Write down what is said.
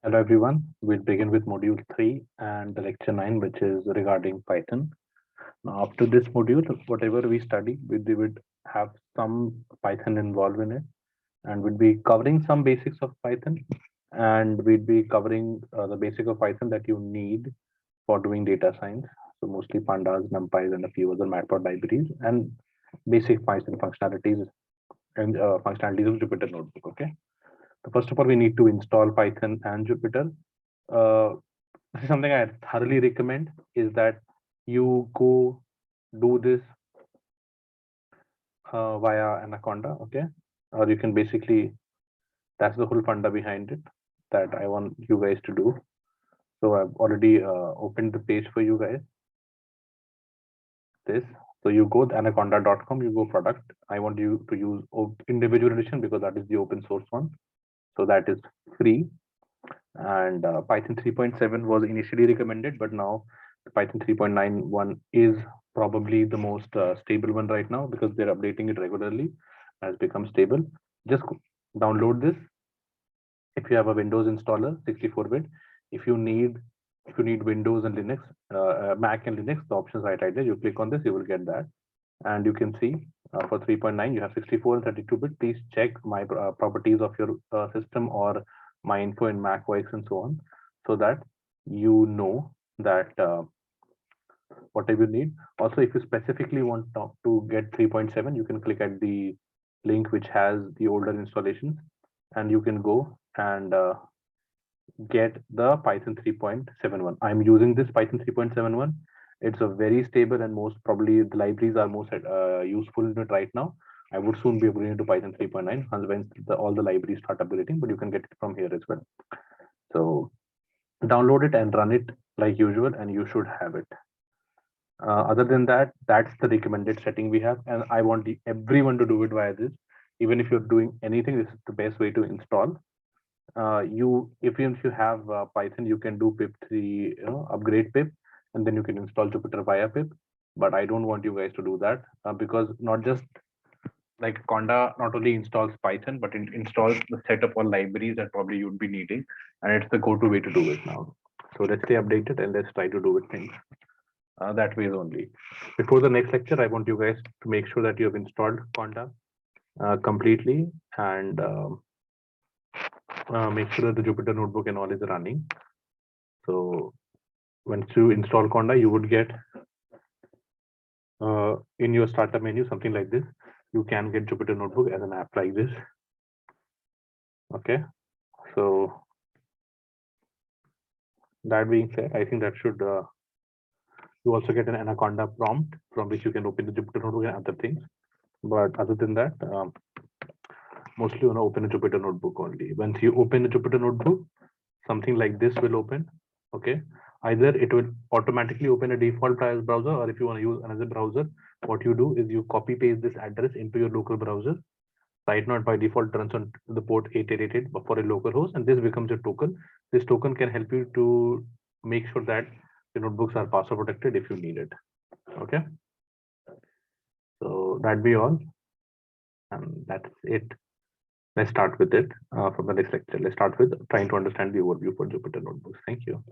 Hello everyone. We'll begin with module 3 and the lecture 9, which is regarding Python. Now, after this module, whatever we study, we would have some Python involved in it, and we'll be covering some basics of Python, and we'll be covering the basic of Python that you need for doing data science. So mostly pandas, numpys, and a few other matplotlib libraries, and basic Python functionalities and functionalities of Jupyter Notebook. Okay. So first of all, we need to install Python and Jupyter. This is something I thoroughly recommend, is that you go do this via Anaconda, okay? Or you can basically, that's the whole funda behind it that I want you guys to do. So I've already opened the page for you guys. This. So you go to anaconda.com, you go product. I want you to use individual edition because that is the open source one. So that is free. And Python 3.7 was initially recommended, but now Python 3.91 is probably the most stable one right now because they're updating it regularly, has become stable. Just download this. If you have a Windows installer, 64-bit. If you need Windows and Linux, Mac and Linux, the options right there. You click on this, you will get that, and you can see for 3.9 you have 64 and 32-bit. Please check my properties of your system or my info in Mac OS and so on, so that you know that whatever you need. Also, if you specifically want to get 3.7, you can click at the link which has the older installations, and you can go and get the Python 3.71. I'm using this Python 3.71. It's a very stable and most probably the libraries are most useful in it right now. I would soon be upgrading to Python 3.9 when all the libraries start upgrading, but you can get it from here as well. So download it and run it like usual, and you should have it. Other than that, that's the recommended setting we have, and I want everyone to do it via this. Even if you're doing anything, this is the best way to install. If you have Python, you can do pip3, upgrade pip, and then you can install Jupyter via pip. But I don't want you guys to do that because not just like Conda not only installs Python, but it installs the set of all libraries that probably you'd be needing, and it's the go-to way to do it now. So let's stay updated and let's try to do it things that way only. Before the next lecture, I want you guys to make sure that you have installed Conda completely and make sure that the Jupyter Notebook and all is running. So once you install Conda, you would get in your startup menu something like this. You can get Jupyter Notebook as an app like this. Okay, so that being said, I think that should you also get an Anaconda prompt from which you can open the Jupyter Notebook and other things. But other than that, mostly you want to open a Jupyter Notebook only. Once you open a Jupyter Notebook, something like this will open. Okay, either it will automatically open a default browser, or if you want to use another browser, what you do is you copy paste this address into your local browser. Right now, by default, runs on the port 8888 for a local host, and this becomes a token. This token can help you to make sure that your notebooks are password protected if you need it. Okay, so that be all, and that's it. Let's start with it from the next lecture. Let's start with trying to understand the overview for Jupyter Notebooks. Thank you.